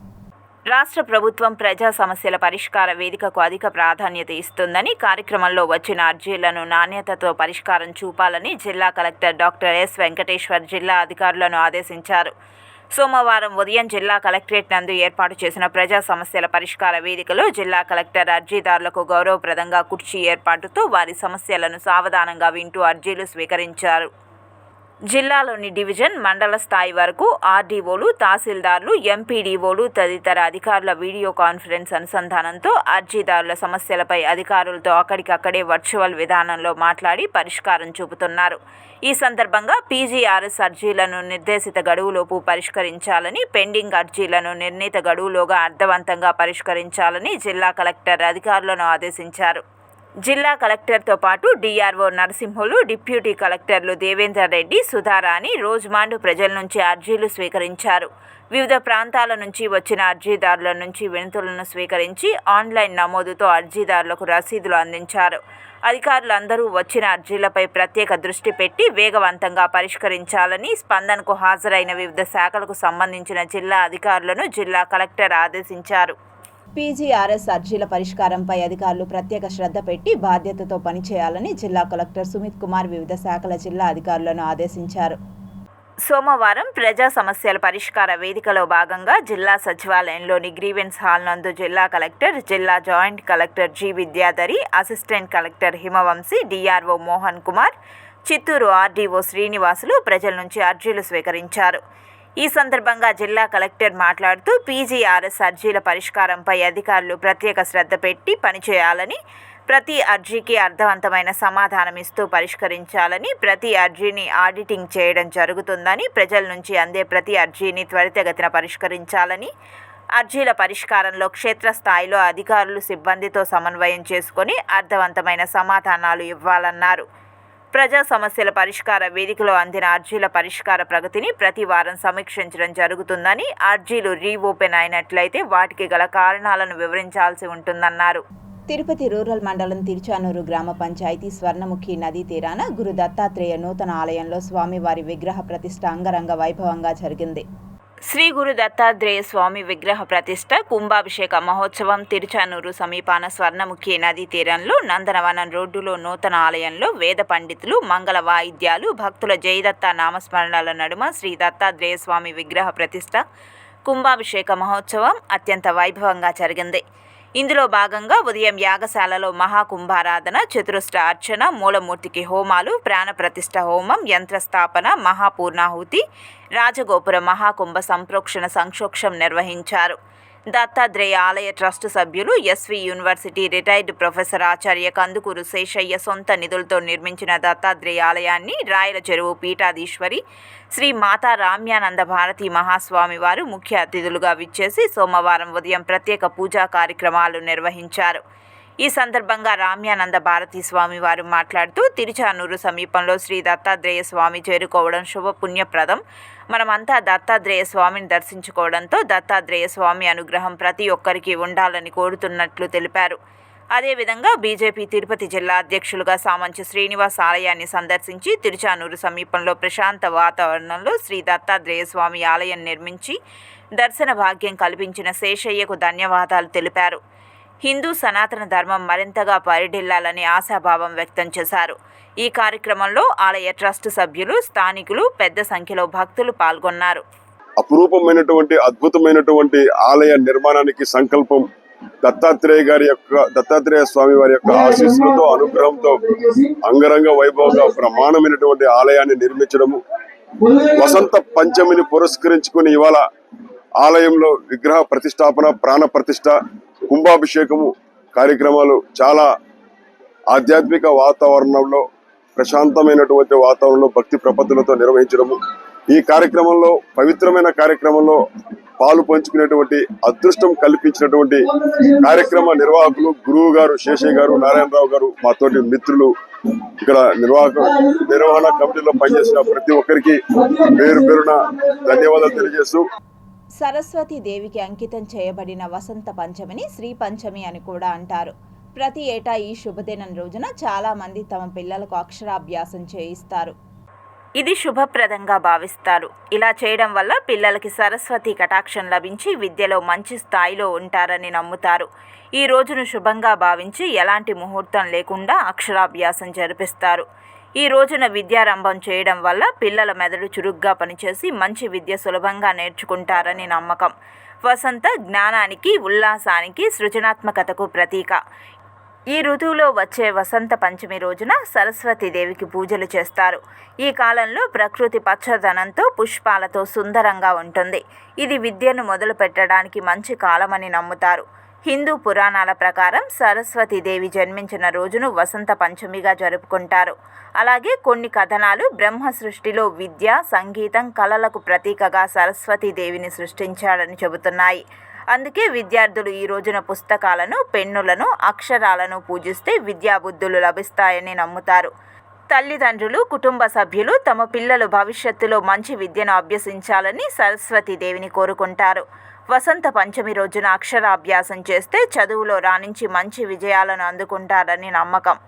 రాష్ట్ర ప్రభుత్వం ప్రజా సమస్యల పరిష్కార వేదికకు అధిక ప్రాధాన్యత ఇస్తుందని, కార్యక్రమంలో వచ్చిన అర్జీలను నాణ్యతతో పరిష్కారం చూపాలని జిల్లా కలెక్టర్ డాక్టర్ ఎస్ వెంకటేశ్వర్ జిల్లా అధికారులను ఆదేశించారు. సోమవారం ఉదయం జిల్లా కలెక్టరేట్ నందు ఏర్పాటు చేసిన ప్రజా సమస్యల పరిష్కార వేదికలో జిల్లా కలెక్టర్ అర్జీదారులకు గౌరవప్రదంగా కుర్చీ ఏర్పాటుతో వారి సమస్యలను సావధానంగా వింటూ అర్జీలు స్వీకరించారు. జిల్లాలోని డివిజన్, మండల స్థాయి వరకు ఆర్డీఓలు, తహసీల్దార్లు, ఎంపీడీఓలు తదితర అధికారుల వీడియో కాన్ఫరెన్స్ అనుసంధానంతో అర్జీదారుల సమస్యలపై అధికారులతో అక్కడికక్కడే వర్చువల్ విధానంలో మాట్లాడి పరిష్కారం చూపుతున్నారు. ఈ సందర్భంగా పీజీఆర్ఎస్ అర్జీలను నిర్దేశిత గడువులోపు పరిష్కరించాలని, పెండింగ్ అర్జీలను నిర్ణీత గడువులోగా అర్థవంతంగా పరిష్కరించాలని జిల్లా కలెక్టర్ అధికారులను ఆదేశించారు. జిల్లా కలెక్టర్తో పాటు డిఆర్ఓ నరసింహులు, డిప్యూటీ కలెక్టర్లు దేవేందర్ రెడ్డి, సుధారాణి రోజుమాండు ప్రజల నుంచి అర్జీలు స్వీకరించారు. వివిధ ప్రాంతాల నుంచి వచ్చిన అర్జీదారుల నుంచి వినతులను స్వీకరించి ఆన్లైన్ నమోదుతో అర్జీదారులకు రసీదులు అందించారు. అధికారులందరూ వచ్చిన అర్జీలపై ప్రత్యేక దృష్టి పెట్టి వేగవంతంగా పరిష్కరించాలని స్పందనకు హాజరైన వివిధ శాఖలకు సంబంధించిన జిల్లా అధికారులను జిల్లా కలెక్టర్ ఆదేశించారు. పీజీఆర్ఎస్ అర్జీల పరిష్కారంపై అధికారులు ప్రత్యేక శ్రద్ధ పెట్టి బాధ్యతతో పనిచేయాలని జిల్లా కలెక్టర్ సుమిత్ కుమార్ వివిధ శాఖల జిల్లా అధికారులను ఆదేశించారు. సోమవారం ప్రజా సమస్యల పరిష్కార వేదికలో భాగంగా జిల్లా సచివాలయంలోని గ్రీవెన్స్ హాల్ నందు జిల్లా కలెక్టర్, జిల్లా joint collector G Vidyadhari, assistant collector Himavamshi, DRO Mohan Kumar, Chittoor RDO Srinivasulu ప్రజల నుంచి అర్జీలు స్వీకరించారు. ఈ సందర్భంగా జిల్లా కలెక్టర్ మాట్లాడుతూ పీజీఆర్ఎస్ అర్జీల పరిష్కారంపై అధికారులు ప్రత్యేక శ్రద్ధ పెట్టి పనిచేయాలని, ప్రతి అర్జీకి అర్థవంతమైన సమాధానం ఇస్తూ పరిష్కరించాలని, ప్రతి అర్జీని ఆడిటింగ్ చేయడం జరుగుతుందని, ప్రజల నుంచి అందే ప్రతి అర్జీని త్వరితగతిన పరిష్కరించాలని, అర్జీల పరిష్కారంలో క్షేత్రస్థాయిలో అధికారులు సిబ్బందితో సమన్వయం చేసుకొని అర్థవంతమైన సమాధానాలు ఇవ్వాలన్నారు. ప్రజా సమస్యల పరిష్కార వేదికలో అందిన అర్జీల పరిష్కార ప్రగతిని ప్రతి వారం సమీక్షించడం జరుగుతుందని, అర్జీలు రీఓపెన్ అయినట్లయితే వాటికి గల కారణాలను వివరించాల్సి ఉంటుందన్నారు. తిరుపతి రూరల్ మండలం తిరుచానూరు గ్రామ పంచాయతీ స్వర్ణముఖి నదీ తీరాన గురు దత్తాత్రేయ నూతన ఆలయంలో స్వామివారి విగ్రహ ప్రతిష్ఠ అంగరంగ వైభవంగా జరిగింది. శ్రీ గురు దత్తాత్రేయ స్వామి విగ్రహ ప్రతిష్ఠ, కుంభాభిషేక మహోత్సవం తిరుచానూరు సమీపాన స్వర్ణముఖి నదీ తీరంలో నందనవనం రోడ్డులో నూతన ఆలయంలో వేద పండితులు, మంగళ వాయిద్యాలు, భక్తుల జయదత్త నామస్మరణల నడుమ శ్రీ దత్తాత్రేయ స్వామి విగ్రహ ప్రతిష్ఠ, కుంభాభిషేక మహోత్సవం అత్యంత వైభవంగా జరిగింది. ఇందులో భాగంగా ఉదయం యాగశాలలో మహాకుంభారాధన, చతురస్ర అర్చన, మూలమూర్తికి హోమాలు, ప్రాణప్రతిష్ఠ హోమం, యంత్రస్థాపన, మహాపూర్ణాహుతి, రాజగోపుర మహాకుంభ సంప్రోక్షణ సంక్షోక్షం నిర్వహించారు. దత్తాత్రేయ ఆలయ ట్రస్టు సభ్యులు, ఎస్వి యూనివర్సిటీ రిటైర్డ్ ప్రొఫెసర్ ఆచార్య కందుకూరు శేషయ్య సొంత నిధులతో నిర్మించిన దత్తాత్రేయ ఆలయాన్ని రాయల చెరువు పీఠాధీశ్వరి శ్రీ మాతా రామ్యానంద భారతి మహాస్వామి వారు ముఖ్య అతిథులుగా విచ్చేసి సోమవారం ఉదయం ప్రత్యేక పూజా కార్యక్రమాలు నిర్వహించారు. ఈ సందర్భంగా రామ్యానంద భారతి స్వామి వారు మాట్లాడుతూ, తిరుచానూరు సమీపంలో శ్రీ దత్తాత్రేయ స్వామి చేరుకోవడం శుభపుణ్యప్రదం. మనమంతా దత్తాత్రేయ స్వామిని దర్శించుకోవడంతో దత్తాత్రేయ స్వామి అనుగ్రహం ప్రతి ఒక్కరికి ఉండాలని కోరుతున్నట్లు తెలిపారు. అదేవిధంగా బీజేపీ తిరుపతి జిల్లా అధ్యక్షులుగా సామంచి శ్రీనివాస్ ఆలయాన్ని సందర్శించి తిరుచానూరు సమీపంలో ప్రశాంత వాతావరణంలో శ్రీ దత్తాత్రేయ స్వామి ఆలయం నిర్మించి దర్శన భాగ్యం కల్పించిన శేషయ్యకు ధన్యవాదాలు తెలిపారు. హిందూ సనాతన ధర్మం మరింతగా పరిఢిల్లాలని ఆశాభావం వ్యక్తం చేశారు. ఈ కార్యక్రమంలో ఆలయ ట్రస్ట్ సభ్యులు, స్థానికులు పెద్ద సంఖ్యలో భక్తులు పాల్గొన్నారు. అపురూపమైనటువంటి అద్భుతమైనటువంటి ఆలయ నిర్మాణానికి సంకల్పం దత్తాత్రేయ స్వామి వారి యొక్క ఆశీస్సులతో, అనుగ్రహంతో అంగరంగ వైభవంగా బ్రహ్మాండమైనటువంటి ఆలయాన్ని నిర్మించడము, వసంత పంచమిని పురస్కరించుకుని ఇవాళ ఆలయంలో విగ్రహ ప్రతిష్టాపన, ప్రాణ ప్రతిష్ఠ, కుంభాభిషేకము కార్యక్రమాలు చాలా ఆధ్యాత్మిక వాతావరణంలో, ప్రశాంతమైనటువంటి వాతావరణంలో భక్తి ప్రపత్తులతో నిర్వహించడము, ఈ కార్యక్రమంలో పవిత్రమైన కార్యక్రమంలో పాలు పంచుకునేటువంటి అదృష్టం కల్పించినటువంటి కార్యక్రమ నిర్వాహకులు గురువు గారు శేషయ్య గారు, నారాయణరావు గారు, మాతోటి మిత్రులు, ఇక్కడ నిర్వహణ కమిటీలో పనిచేసిన ప్రతి ఒక్కరికి పేరు పేరున ధన్యవాదాలు తెలియజేస్తూ, సరస్వతి దేవికి అంకితం చేయబడిన వసంత పంచమిని శ్రీ పంచమి అని కూడా అంటారు. ప్రతి ఏటా ఈ శుభదినం రోజున చాలా మంది తమ పిల్లలకు అక్షరాభ్యాసం చేయిస్తారు. ఇది శుభప్రదంగా భావిస్తారు. ఇలా చేయడం వల్ల పిల్లలకి సరస్వతి కటాక్షం లభించి విద్యలో మంచి స్థాయిలో ఉంటారని నమ్ముతారు. ఈ రోజును శుభంగా భావించి ఎలాంటి ముహూర్తం లేకుండా అక్షరాభ్యాసం జరిపిస్తారు. ఈ రోజున విద్యారంభం చేయడం వల్ల పిల్లల మెదడు చురుగ్గా పనిచేసి మంచి విద్య సులభంగా నేర్చుకుంటారని నమ్మకం. వసంత జ్ఞానానికి, ఉల్లాసానికి, సృజనాత్మకతకు ప్రతీక. ఈ ఋతువులో వచ్చే వసంత పంచమి రోజున సరస్వతీదేవికి పూజలు చేస్తారు. ఈ కాలంలో ప్రకృతి పచ్చదనంతో పుష్పాలతో సుందరంగా ఉంటుంది. ఇది విద్యను మొదలు పెట్టడానికి మంచి కాలమని నమ్ముతారు. హిందూ పురాణాల ప్రకారం సరస్వతీదేవి జన్మించిన రోజును వసంత పంచమిగా జరుపుకుంటారు. అలాగే కొన్ని కథనాలు బ్రహ్మ సృష్టిలో విద్య, సంగీతం, కళలకు ప్రతీకగా సరస్వతీదేవిని సృష్టించాడని చెబుతున్నాయి. అందుకే విద్యార్థులు ఈ రోజున పుస్తకాలను, పెన్నులను, అక్షరాలను పూజిస్తే విద్యాబుద్ధులు లభిస్తాయని నమ్ముతారు. తల్లిదండ్రులు, కుటుంబ సభ్యులు తమ పిల్లలు భవిష్యత్తులో మంచి విద్యను అభ్యసించాలని సరస్వతీదేవిని కోరుకుంటారు. వసంత పంచమి రోజున అక్షరాభ్యాసం చేస్తే చదువులో రాణించి మంచి విజయాలను అందుకుంటారని నమ్మకం.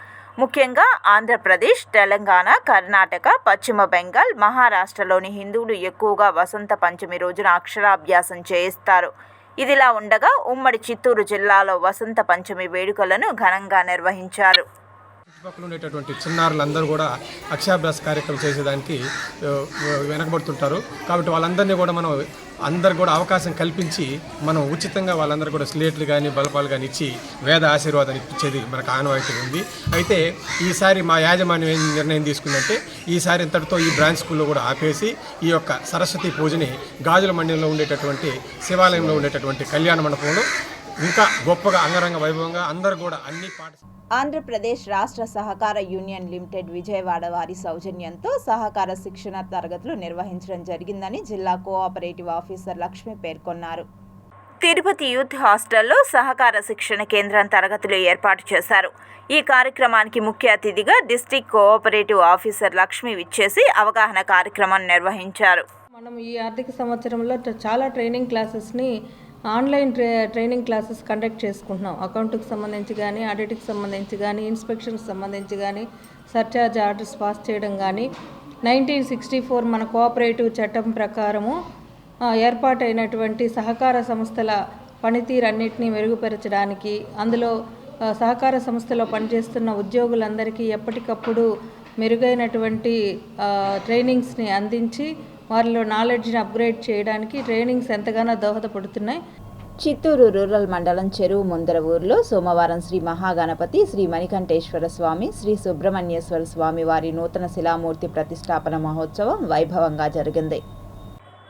ముఖ్యంగా ఆంధ్రప్రదేశ్, తెలంగాణ, కర్ణాటక, పశ్చిమ బెంగాల్, మహారాష్ట్రలోని హిందువులు ఎక్కువగా వసంత పంచమి రోజున అక్షరాభ్యాసం చేయిస్తారు. ఇదిలా ఉండగా ఉమ్మడి చిత్తూరు జిల్లాలో వసంత పంచమి వేడుకలను ఘనంగా నిర్వహించారు. చుట్టుపక్కల ఉండేటటువంటి చిన్నారులందరూ కూడా అక్షరాభ్యాస కార్యక్రమం చేసేదానికి వెనకబడుతుంటారు. కాబట్టి వాళ్ళందరినీ కూడా మనం అందరు కూడా అవకాశం కల్పించి మనం ఉచితంగా వాళ్ళందరూ కూడా స్లేట్లు కానీ బలపాలు కానీ ఇచ్చి వేద ఆశీర్వాదాన్ని ఇచ్చేది మనకు ఆనవాయితీ ఉంది. అయితే ఈసారి మా యాజమాన్యం ఏం నిర్ణయం తీసుకుందంటే ఈసారి ఇంతటితో ఈ బ్రాంచ్ స్కూల్లో కూడా ఆపేసి ఈ యొక్క సరస్వతి పూజని గాజుల మండలంలో ఉండేటటువంటి శివాలయంలో ఉండేటటువంటి కళ్యాణ మండపంలో ఇంకా గొప్పగా అంగరంగ వైభవంగా అందరూ కూడా అన్ని ఆంధ్రప్రదేశ్ రాష్ట్ర సహకార యూనియన్ లిమిటెడ్ విజయవాడ వారి సౌజన్యంతో సహకార శిక్షణ తరగతులు నిర్వహించడం జరిగిందని జిల్లా కోఆపరేటివ్ ఆఫీసర్ లక్ష్మి పేర్కొన్నారు. తిరుపతి యూత్ హాస్టల్లో సహకార శిక్షణ కేంద్రం తరగతులు ఏర్పాటు చేశారు. ఈ కార్యక్రమానికి ముఖ్య అతిథిగా డిస్ట్రిక్ట్ కోఆపరేటివ్ ఆఫీసర్ లక్ష్మి విచ్చేసి అవగాహన కార్యక్రమం నిర్వహించారు. మనం ఈ ఆర్థిక సంవత్సరంలో చాలా ట్రైనింగ్ క్లాసెస్ని ఆన్లైన్ ట్రైనింగ్ క్లాసెస్ కండక్ట్ చేసుకుంటున్నాం. అకౌంట్కి సంబంధించి కానీ, ఆడిట్కి సంబంధించి కానీ, ఇన్స్పెక్షన్కి సంబంధించి కానీ, సర్చార్జ్ ఆర్డర్స్ పాస్ చేయడం కానీ 1964 మన కోఆపరేటివ్ చట్టం ప్రకారము ఏర్పాటైనటువంటి సహకార సంస్థల పనితీరన్నింటినీ మెరుగుపరచడానికి, అందులో సహకార సంస్థలో పనిచేస్తున్న ఉద్యోగులందరికీ ఎప్పటికప్పుడు మెరుగైనటువంటి ట్రైనింగ్స్ని అందించి వారిలో నాలెడ్జ్ని అప్గ్రేడ్ చేయడానికి ట్రైనింగ్స్ ఎంతగానో దోహదపడుతున్నాయి. చిత్తూరు రూరల్ మండలం చెరువు ముందర ఊరిలో సోమవారం శ్రీ మహాగణపతి, శ్రీ మణికంఠేశ్వర స్వామి, శ్రీ సుబ్రహ్మణ్యేశ్వర స్వామి వారి నూతన శిలామూర్తి ప్రతిష్టాపన మహోత్సవం వైభవంగా జరిగింది.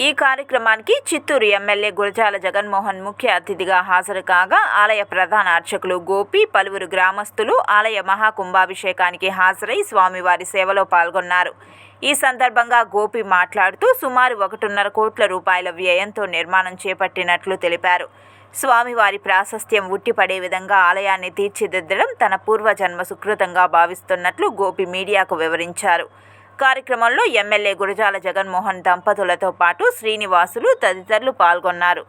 ఈ కార్యక్రమానికి చిత్తూరు ఎమ్మెల్యే గురజాల జగన్మోహన్ ముఖ్య అతిథిగా హాజరు కాగా ఆలయ ప్రధాన అర్చకులు గోపి, పలువురు గ్రామస్తులు ఆలయ మహాకుంభాభిషేకానికి హాజరై స్వామివారి సేవలో పాల్గొన్నారు. ఈ సందర్భంగా గోపి మాట్లాడుతూ సుమారు 1.5 కోట్ల రూపాయల వ్యయంతో నిర్మాణం చేపట్టినట్లు తెలిపారు. స్వామివారి ప్రాశస్త్యం ఉట్టిపడే విధంగా ఆలయాన్ని తీర్చిదిద్దడం తన పూర్వజన్మ సుకృతంగా భావిస్తున్నట్లు గోపి మీడియాకు వివరించారు. కార్యక్రమంలో ఎమ్మెల్యే గురజాల జగన్మోహన్ దంపతులతో పాటు శ్రీనివాసులు తదితరులు పాల్గొన్నారు.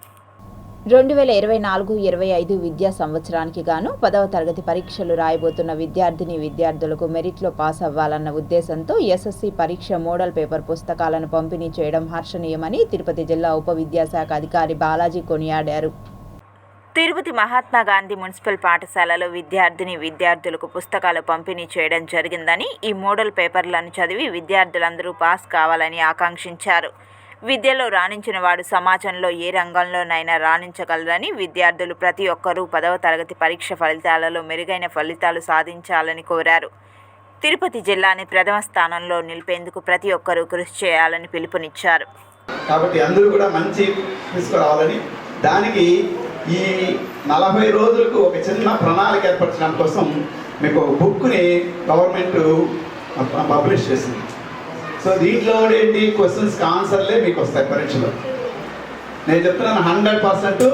2024-25 విద్యా సంవత్సరానికి గాను 10వ తరగతి పరీక్షలు రాయబోతున్న విద్యార్థులకు మెరిట్లో పాస్ అవ్వాలన్న ఉద్దేశంతో ఎస్ఎస్సి పరీక్ష మోడల్ పేపర్ పుస్తకాలను పంపిణీ చేయడం హర్షణీయమని తిరుపతి జిల్లా ఉప విద్యాశాఖ అధికారి బాలాజీ కొనియాడారు. తిరుపతి మహాత్మా గాంధీ మున్సిపల్ పాఠశాలలో విద్యార్థులకు పుస్తకాలు పంపిణీ చేయడం జరిగిందని, ఈ మోడల్ పేపర్లను చదివి విద్యార్థులందరూ పాస్ కావాలని ఆకాంక్షించారు. విద్యలో రాణించిన వాడు సమాజంలో ఏ రంగంలోనైనా రాణించగలరని, విద్యార్థులు ప్రతి ఒక్కరూ 10వ తరగతి పరీక్ష ఫలితాలలో మెరుగైన ఫలితాలు సాధించాలని కోరారు. తిరుపతి జిల్లాని ప్రథమ స్థానంలో నిలిపేందుకు ప్రతి ఒక్కరూ కృషి చేయాలని పిలుపునిచ్చారు. కాబట్టి అందరూ కూడా మంచి తీసుకురావాలని, దానికి ఈ 40 రోజులకు ఒక చిన్న ప్రణాళిక ఏర్పరచడం కోసం మీకు ఒక బుక్ని గవర్నమెంట్ పబ్లిష్ చేసింది. సో దీంట్లో ఏంటి, క్వశ్చన్స్కి ఆన్సర్లే మీకు వస్తాయి పరీక్షలో. నేను చెప్తున్నాను 100%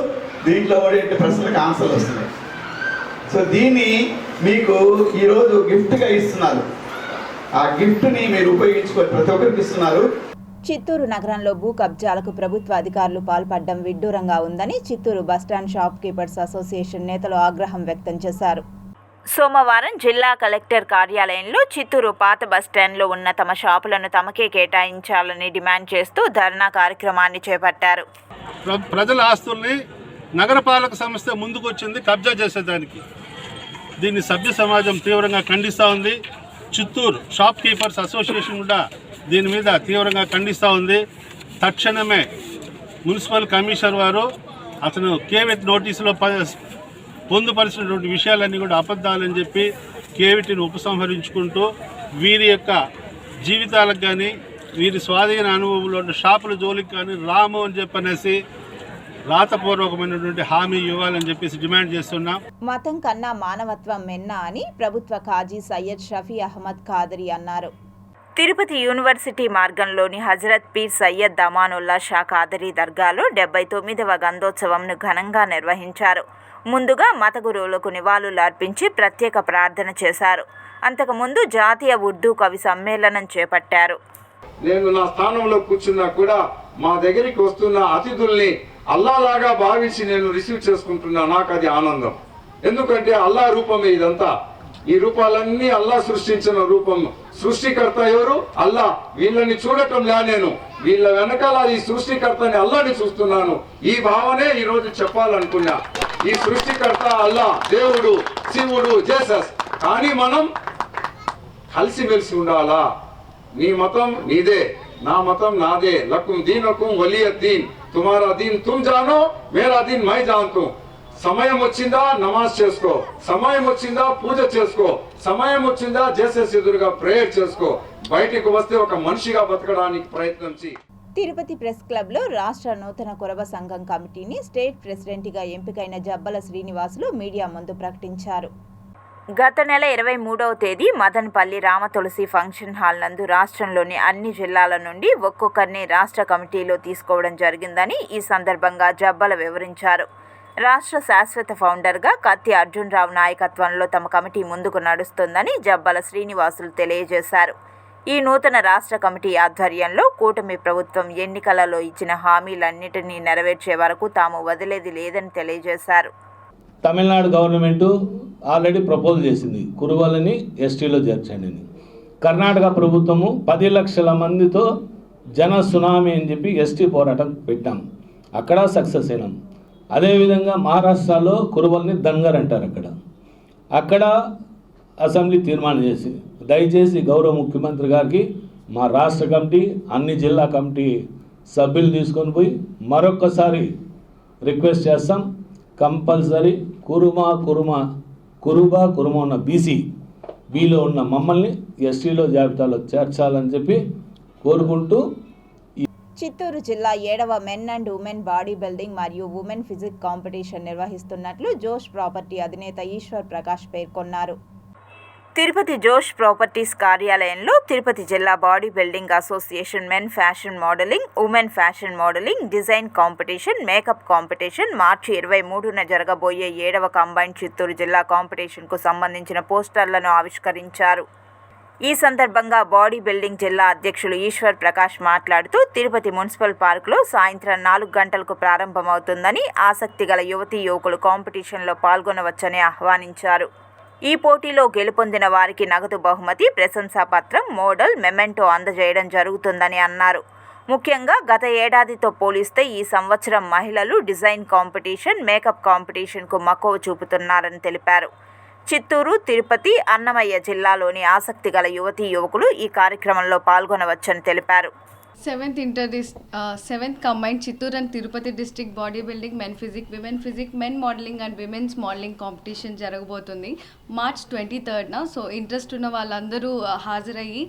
దీంట్లో ఏంటి ప్రశ్నలకు ఆన్సర్లు వస్తున్నాయి. సో దీన్ని మీకు ఈరోజు గిఫ్ట్గా ఇస్తున్నారు. ఆ గిఫ్ట్ని మీరు ఉపయోగించుకొని ప్రతి ఒక్కరికి ఇస్తున్నారు. చిత్తూరు నగరంలో భూ కబ్జాలకు ప్రభుత్వ అధికారులు పాల్పడడం విడ్డూరంగా ఉందని Chittoor bus stand shop keepers association నేతలు ఆగ్రహం వ్యక్తం చేశారు. సోమవారం జిల్లా కలెక్టర్ కార్యాలయంలో చిత్తూరు పాత బస్టాండ్లో ఉన్న తమ షాపులను తమకే కేటాయించాలని డిమాండ్ చేస్తూ ధర్నా కార్యక్రమాన్ని చేపట్టారు. ప్రజల ఆస్తుల్ని నగరపాలక సంస్థ ముందుకొచ్చింది కబ్జా చేసేదానికి. దీన్ని సభ్య సమాజం తీవ్రంగా ఖండిస్తూ ఉంది. చిత్తూరు షాప్ కీపర్స్ అసోసియేషన్ కూడా దీని మీద తీవ్రంగా ఖండిస్తూ ఉంది. తక్షణమే మున్సిపల్ కమిషనర్ వారు అతను కేవెట్ నోటీసులో పొందుపరిచినటువంటి విషయాలన్నీ కూడా అబద్ధాలని చెప్పి కేవిటిని ఉపసంహరించుకుంటూ వీరి యొక్క జీవితాలకు కానీ వీరి స్వాధీన అనుభవంలో ఉన్న షాపుల జోలికి కానీ రాము అని చెప్పనేసి రాతపూర్వకమైనటువంటి హామీ ఇవ్వాలని చెప్పేసి డిమాండ్ చేస్తున్నాం. మతం కన్నా మానవత్వం మెన్నా అని ప్రభుత్వ ఖాజీ సయ్యద్ షఫీ అహ్మద్ ఖాదరి అన్నారు. తిరుపతి యూనివర్సిటీ మార్గంలోని హజరత్ పీర్ సయ్యద్ అమానుల్లా షా ఖాదరీ దర్గాలో 79వ గంధోత్సవంను ఘనంగా నిర్వహించారు. ముందుగా మత గురువులకు నివాళులు అర్పించి ప్రత్యేక ప్రార్థన చేశారు. అంతకుముందు జాతీయ ఉర్దూ కవి సమ్మేళనం చేపట్టారు. నేను నా స్థానంలో కూర్చున్నా కూడా మా దగ్గరికి వస్తున్న అతిథుల్ని అల్లాలాగా భావించి నేను రిసీవ్ చేసుకుంటున్నా. నాకు అది ఆనందం. ఎందుకంటే అల్లా రూపమే ఇదంతా. ఈ రూపాలన్నీ అల్లా సృష్టించిన రూపం. సృష్టికర్త ఎవరు? అల్లా. వీళ్ళని చూడటంలా నేను వీళ్ళ వెనకాల ఈ సృష్టికర్తని అల్లాని చూస్తున్నాను. ఈ భావనే ఈరోజు చెప్పాలనుకున్నా. ఈ సృష్టికర్త అల్లా, దేవుడు, శివుడు, జేసస్. కానీ మనం కలిసిమెలిసి ఉండాలా. నీ మతం నీదే, నా మతం నాదే. లకుం దీనకుం వలియ దీన్, తుమారా దీన్ తుమ్ జానో, మేరా దీన్ మై జాన్తూ. సమయం వచ్చిందా నమాజ్ చేసుకో, సమయం వచ్చిందా పూజ చేసుకో, సమయం వచ్చిందా జేసస్ ఎదురుగా ప్రేయర్ చేసుకో. బయటికి వస్తే ఒక మనిషిగా బతకడానికి ప్రయత్నం చేయి. తిరుపతి ప్రెస్ క్లబ్లో రాష్ట్ర నూతన కురవ సంఘం కమిటీని స్టేట్ ప్రెసిడెంట్గా ఎంపికైన జబ్బల శ్రీనివాసులు మీడియా ముందు ప్రకటించారు. గత నెల 23వ తేదీ మదన్పల్లి రామతులసి ఫంక్షన్ హాల్ నందు రాష్ట్రంలోని అన్ని జిల్లాల నుండి ఒక్కొక్కరిని రాష్ట్ర కమిటీలో తీసుకోవడం జరిగిందని ఈ సందర్భంగా జబ్బల వివరించారు. రాష్ట్ర శాశ్వత ఫౌండర్గా కత్తి అర్జున్ రావు నాయకత్వంలో తమ కమిటీ ముందుకు నడుస్తుందని జబ్బల శ్రీనివాసులు తెలియజేశారు. ఈ నూతన రాష్ట్ర కమిటీ ఆధ్వర్యంలో కూటమి ప్రభుత్వం ఎన్నికలలో ఇచ్చిన హామీలన్నిటినీ నెరవేర్చే వరకు తాము వదిలేది లేదని తెలియజేశారు. తమిళనాడు గవర్నమెంట్ ఆల్రెడీ ప్రపోజ్ చేసింది కురువలని ఎస్టీలో చేర్చండి అని. కర్ణాటక ప్రభుత్వము 10 లక్షల మందితో జన సునామీ అని చెప్పి ఎస్టీ పోరాటం పెట్టాం. అక్కడ సక్సెస్ అయినాం. అదేవిధంగా మహారాష్ట్రలో కురువల్ని ధన్గర్ అంటారు. అక్కడ అసెంబ్లీ తీర్మానం చేసి దయచేసి గౌరవ ముఖ్యమంత్రి గారికి మా రాష్ట్ర కమిటీ అన్ని జిల్లా కమిటీ సభ్యులు తీసుకొని పోయి మరొక్కసారి రిక్వెస్ట్ చేస్తాం. కంపల్సరీ కురుబా ఉన్న బీసీ బీలో ఉన్న మమ్మల్ని ఎస్టీలో జాబితాలో చేర్చాలని చెప్పి కోరుకుంటూ చిత్తూరు జిల్లా 7వ men and women body building మరియు ఉమెన్ ఫిజిక్ కాంపిటీషన్ నిర్వహిస్తున్నట్లు జోష్ ప్రాపర్టీ అధినేత ఈశ్వర్ ప్రకాష్ పేర్కొన్నారు. తిరుపతి జోష్ ప్రాపర్టీస్ కార్యాలయంలో తిరుపతి జిల్లా body building association men fashion modelling, women fashion modelling, design competition, makeup competition, March 23న జరగబోయే 7వ కంబైన్డ్ చిత్తూరు జిల్లా కాంపిటీషన్కు సంబంధించిన పోస్టర్లను ఆవిష్కరించారు. ఈ సందర్భంగా బాడీ బిల్డింగ్ జిల్లా అధ్యక్షులు ఈశ్వర్ ప్రకాష్ మాట్లాడుతూ తిరుపతి మున్సిపల్ పార్కులో సాయంత్రం 4 గంటలకు ప్రారంభమవుతుందని, ఆసక్తి గల యువతీ యువకులు కాంపిటీషన్లో పాల్గొనవచ్చని ఆహ్వానించారు. ఈ పోటీలో గెలుపొందిన వారికి నగదు బహుమతి, ప్రశంసాపత్రం, మోడల్, మెమెంటో అందజేయడం జరుగుతుందని అన్నారు. ముఖ్యంగా గత ఏడాదితో పోలిస్తే ఈ సంవత్సరం మహిళలు డిజైన్ కాంపిటీషన్, మేకప్ కాంపిటీషన్కు మక్కువ చూపుతున్నారని తెలిపారు. చిత్తూరు, తిరుపతి, అన్నమయ్య జిల్లాలోని ఆసక్తి గల యువతీ యువకులు ఈ కార్యక్రమంలో పాల్గొనవచ్చని తెలిపారు. 7th combined Chittoor and Tirupati district body building, men physics, women physics, men modeling and women's modeling competition జరగబోతుంది మార్చ్ 23rd. సో ఇంట్రెస్ట్ ఉన్న వాళ్ళందరూ హాజరయ్యి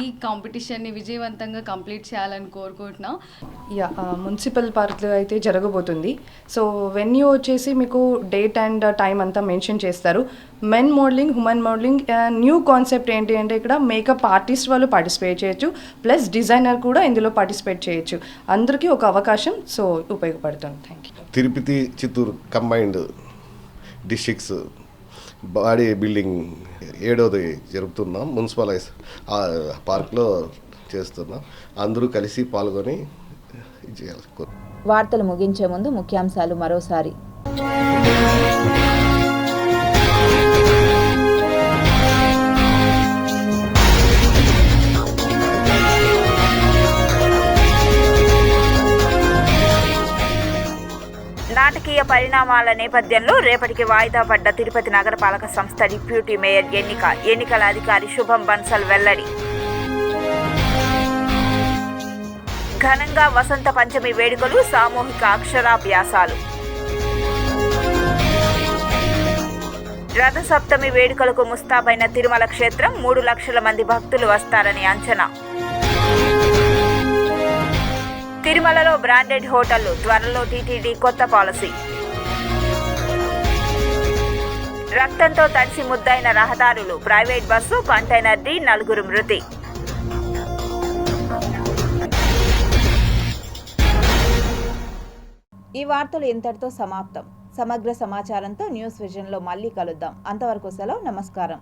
ఈ కాంపిటీషన్ని విజయవంతంగా కంప్లీట్ చేయాలని కోరుకుంటున్నాం. మున్సిపల్ పార్క్లో అయితే జరగబోతుంది. సో వెన్యూ వచ్చేసి మీకు డేట్ అండ్ టైం అంతా మెన్షన్ చేస్తారు. Men modelling, women modelling, new concept ఏంటి అంటే ఇక్కడ మేకప్ ఆర్టిస్ట్ వాళ్ళు పార్టిసిపేట్ చేయొచ్చు, ప్లస్ డిజైనర్ కూడా ఇందులో పార్టిసిపేట్ చేయొచ్చు. అందరికీ ఒక అవకాశం. సో ఉపయోగపడుతుంది. Thank you. Tirupati Chittoor combined districts body building 7వది జరుపుతున్నాం. మున్సిపల్ పార్క్లో చేస్తున్నాం. అందరూ కలిసి పాల్గొని చేయాలి. వార్తలు ముగించే ముందు ముఖ్యాంశాలు మరోసారి. నాటకీయ పరిణామాల నేపథ్యంలో రేపటికి వాయిదా పడ్డ తిరుపతి నగరపాలక సంస్థ డిప్యూటీ మేయర్ ఎన్నికల అధికారి శుభం బన్సల్ వెల్లడి. ఘనంగా వసంత పంచమి వేడుకలు, సామూహిక అక్షరాభ్యాసాలు. రథసప్తమి వేడుకలకు ముస్తాబైన తిరుమల క్షేత్రం 3 లక్షల మంది భక్తులు వస్తారని అంచనా. తిరుమలలో బ్రాండెడ్ హోటళ్లు త్వరలో టీటీడీ కొత్త పాలసీ. రక్తంతో తడిసి ముద్దైన రహదారులు, ప్రైవేట్ బస్సు కంటైనర్ ఢీ 4 మృతి. ఈ వార్తలు ఇంతటితో సమాప్తం. సమగ్ర సమాచారంతో న్యూస్ విజన్లో మళ్ళీ కలుద్దాం. అంతవరకు సెలవు. నమస్కారం.